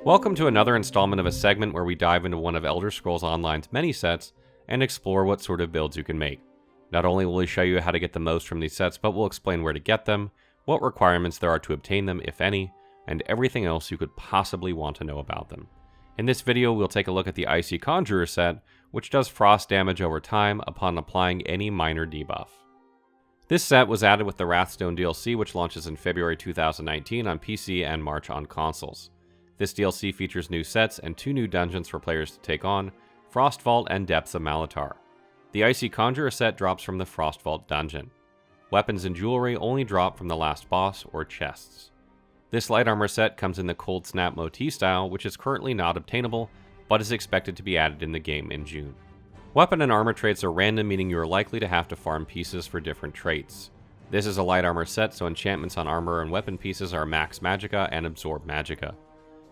Welcome to another installment of a segment where we dive into one of Elder Scrolls Online's many sets and explore what sort of builds you can make. Not only will we show you how to get the most from these sets, but we'll explain where to get them, what requirements there are to obtain them, if any, and everything else you could possibly want to know about them. In this video, we'll take a look at the Icy Conjuror Set, which does frost damage over time upon applying any minor debuff. This set was added with the Wrathstone DLC, which launches in February 2019 on PC and March on consoles. This DLC features new sets and 2 new dungeons for players to take on, Frost Vault and Depths of Malatar. The Icy Conjuror Set drops from the Frost Vault dungeon. Weapons and jewelry only drop from the last boss or chests. This light armor set comes in the Cold Snap Motif style, which is currently not obtainable, but is expected to be added in the game in June. Weapon and armor traits are random, meaning you are likely to have to farm pieces for different traits. This is a light armor set, so enchantments on armor and weapon pieces are max magicka and absorb magicka.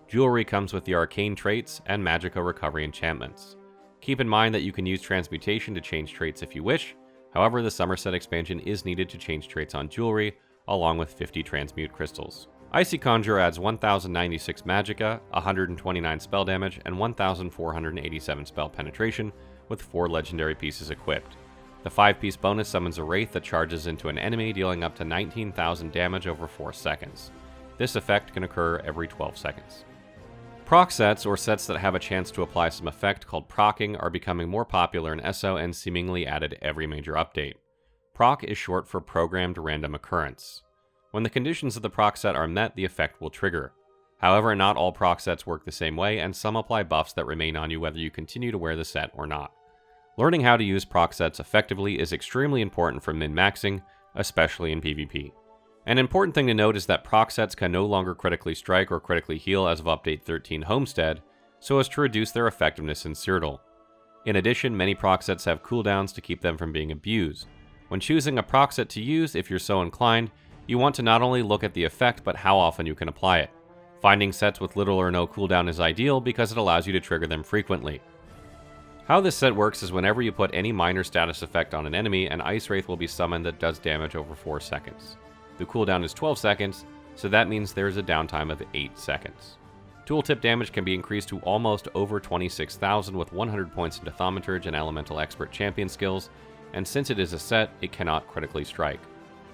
Jewelry comes with the arcane traits and magicka recovery enchantments. Keep in mind that you can use transmutation to change traits if you wish, however the summer set expansion is needed to change traits on jewelry, along with 50 transmute crystals. Icy Conjuror adds 1096 magicka, 129 spell damage, and 1487 spell penetration, with 4 legendary pieces equipped. The 5-piece bonus summons a wraith that charges into an enemy, dealing up to 19,000 damage over 4 seconds. This effect can occur every 12 seconds. Proc Sets, or sets that have a chance to apply some effect called procking, are becoming more popular in ESO and seemingly added every major update. Proc is short for Programmed Random Occurrence. When the conditions of the proc set are met, the effect will trigger. However, not all proc sets work the same way, and some apply buffs that remain on you whether you continue to wear the set or not. Learning how to use proc sets effectively is extremely important for min-maxing, especially in PvP. An important thing to note is that proc sets can no longer critically strike or critically heal as of Update 13 Homestead, so as to reduce their effectiveness in Cyrodiil. In addition, many proc sets have cooldowns to keep them from being abused. When choosing a proc set to use, if you're so inclined, you want to not only look at the effect but how often you can apply it. Finding sets with little or no cooldown is ideal because it allows you to trigger them frequently. How this set works is whenever you put any minor status effect on an enemy, an Ice Wraith will be summoned that does damage over 4 seconds. The cooldown is 12 seconds, so that means there is a downtime of 8 seconds. Tooltip damage can be increased to almost over 26,000 with 100 points into Thaumaturge and Elemental Expert champion skills, and since it is a set, it cannot critically strike.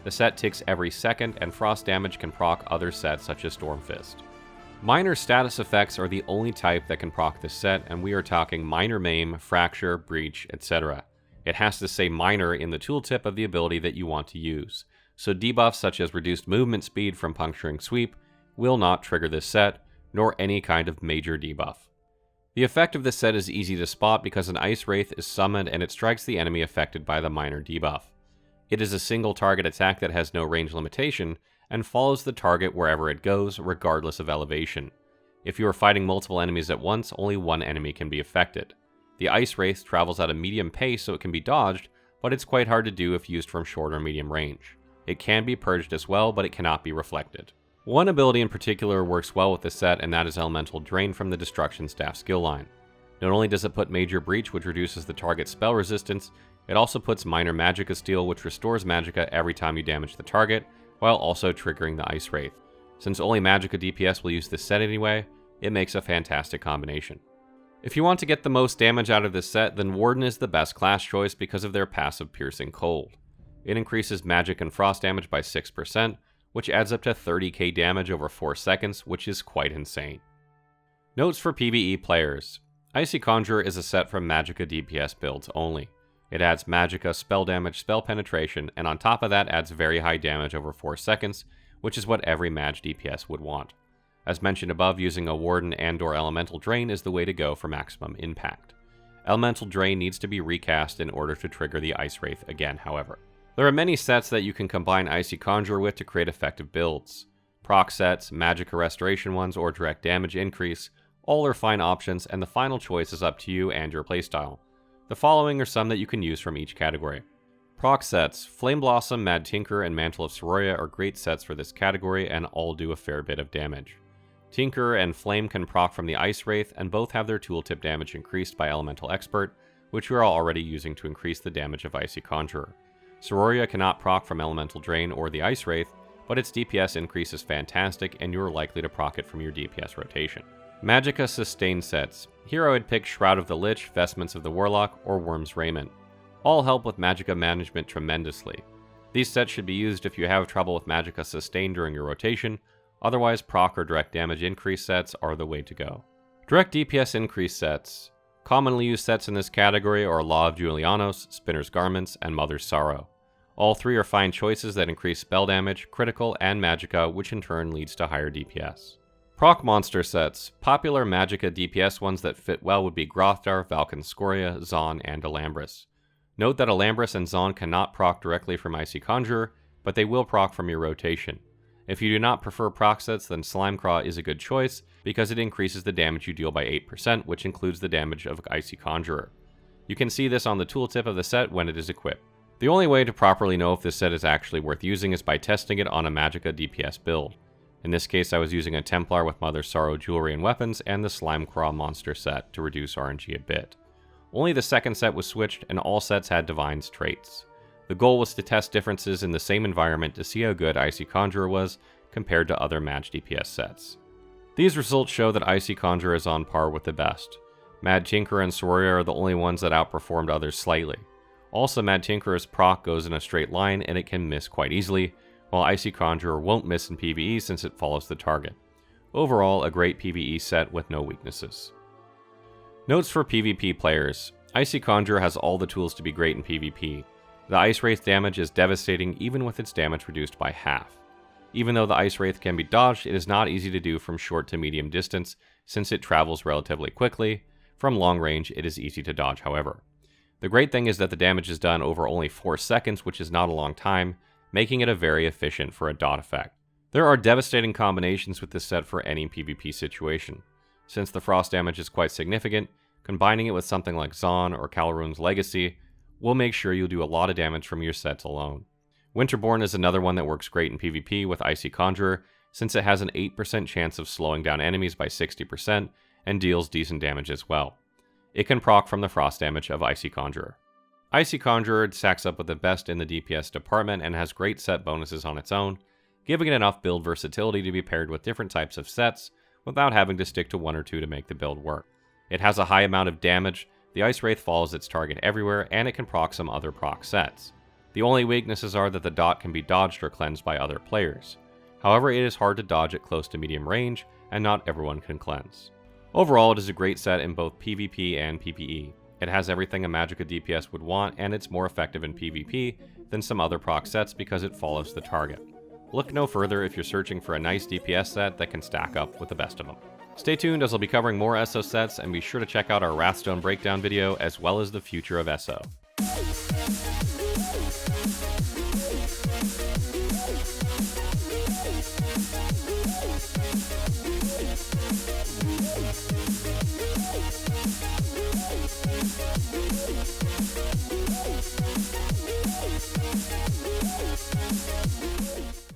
The set ticks every second, and frost damage can proc other sets such as Stormfist. Minor status effects are the only type that can proc this set, and we are talking Minor Maim, Fracture, Breach, etc. It has to say minor in the tooltip of the ability that you want to use, so debuffs such as reduced movement speed from Puncturing Sweep will not trigger this set, nor any kind of major debuff. The effect of this set is easy to spot because an Ice Wraith is summoned and it strikes the enemy affected by the minor debuff. It is a single target attack that has no range limitation, and follows the target wherever it goes, regardless of elevation. If you are fighting multiple enemies at once, only one enemy can be affected. The Ice Wraith travels at a medium pace so it can be dodged, but it's quite hard to do if used from short or medium range. It can be purged as well, but it cannot be reflected. One ability in particular works well with this set, and that is Elemental Drain from the Destruction Staff skill line. Not only does it put Major Breach, which reduces the target's spell resistance, it also puts Minor Magicka Steal, which restores magicka every time you damage the target, while also triggering the Ice Wraith. Since only magicka DPS will use this set anyway, it makes a fantastic combination. If you want to get the most damage out of this set, then Warden is the best class choice because of their passive Piercing Cold. It increases magic and frost damage by 6%, which adds up to 30k damage over 4 seconds, which is quite insane. Notes for PvE players. Icy Conjuror is a set from magicka DPS builds only. It adds magicka, spell damage, spell penetration, and on top of that adds very high damage over 4 seconds, which is what every mag DPS would want. As mentioned above, using a Warden and/or Elemental Drain is the way to go for maximum impact. Elemental Drain needs to be recast in order to trigger the Ice Wraith again, however. There are many sets that you can combine Icy Conjuror with to create effective builds. Proc sets, magicka restoration ones, or direct damage increase, all are fine options, and the final choice is up to you and your playstyle. The following are some that you can use from each category. Proc sets, Flame Blossom, Mad Tinker, and Mantle of Saroya are great sets for this category and all do a fair bit of damage. Tinker and Flame can proc from the Ice Wraith, and both have their tooltip damage increased by Elemental Expert, which we are already using to increase the damage of Icy Conjuror. Saroya cannot proc from Elemental Drain or the Ice Wraith, but its DPS increase is fantastic and you are likely to proc it from your DPS rotation. Magicka Sustain Sets. Here I would pick Shroud of the Lich, Vestments of the Warlock, or Worm's Raiment. All help with Magicka management tremendously. These sets should be used if you have trouble with Magicka Sustain during your rotation, otherwise proc or direct damage increase sets are the way to go. Direct DPS increase sets. Commonly used sets in this category are Law of Julianos, Spinner's Garments, and Mother's Sorrow. All three are fine choices that increase spell damage, critical, and Magicka, which in turn leads to higher DPS. Proc monster sets. Popular Magicka DPS ones that fit well would be Grothdar, Valkynscoria, Zaun, and Alambris. Note that Alambris and Zaun cannot proc directly from Icy Conjuror, but they will proc from your rotation. If you do not prefer proc sets, then Slimecraw is a good choice because it increases the damage you deal by 8%, which includes the damage of Icy Conjuror. You can see this on the tooltip of the set when it is equipped. The only way to properly know if this set is actually worth using is by testing it on a Magicka DPS build. In this case, I was using a Templar with Mother's Sorrow jewelry and weapons and the Slimecraw monster set to reduce RNG a bit. Only the second set was switched, and all sets had Divine's traits. The goal was to test differences in the same environment to see how good Icy Conjuror was compared to other Mage DPS sets. These results show that Icy Conjuror is on par with the best. Mad Tinkerer and Sororia are the only ones that outperformed others slightly. Also, Mad Tinkerer's proc goes in a straight line and it can miss quite easily, while Icy Conjuror won't miss in PvE since it follows the target. Overall, a great PvE set with no weaknesses. Notes for PvP players. Icy Conjuror has all the tools to be great in PvP. The Ice Wraith damage is devastating even with its damage reduced by half. Even though the Ice Wraith can be dodged, it is not easy to do from short to medium distance since it travels relatively quickly. From long range, it is easy to dodge, however. The great thing is that the damage is done over only 4 seconds, which is not a long time, making it a very efficient for a dot effect. There are devastating combinations with this set for any PvP situation. Since the frost damage is quite significant, combining it with something like Zaun or Calorun's Legacy will make sure you'll do a lot of damage from your sets alone. Winterborn is another one that works great in PvP with Icy Conjuror, since it has an 8% chance of slowing down enemies by 60% and deals decent damage as well. It can proc from the frost damage of Icy Conjuror. Icy Conjuror stacks up with the best in the DPS department and has great set bonuses on its own, giving it enough build versatility to be paired with different types of sets without having to stick to one or two to make the build work. It has a high amount of damage, the Ice Wraith follows its target everywhere, and it can proc some other proc sets. The only weaknesses are that the dot can be dodged or cleansed by other players. However, it is hard to dodge at close to medium range, and not everyone can cleanse. Overall, it is a great set in both PvP and PvE. It has everything a Magicka DPS would want, and it's more effective in PvP than some other proc sets because it follows the target. Look no further if you're searching for a nice DPS set that can stack up with the best of them. Stay tuned as I'll be covering more ESO sets, and be sure to check out our Wrathstone breakdown video as well as the future of ESO.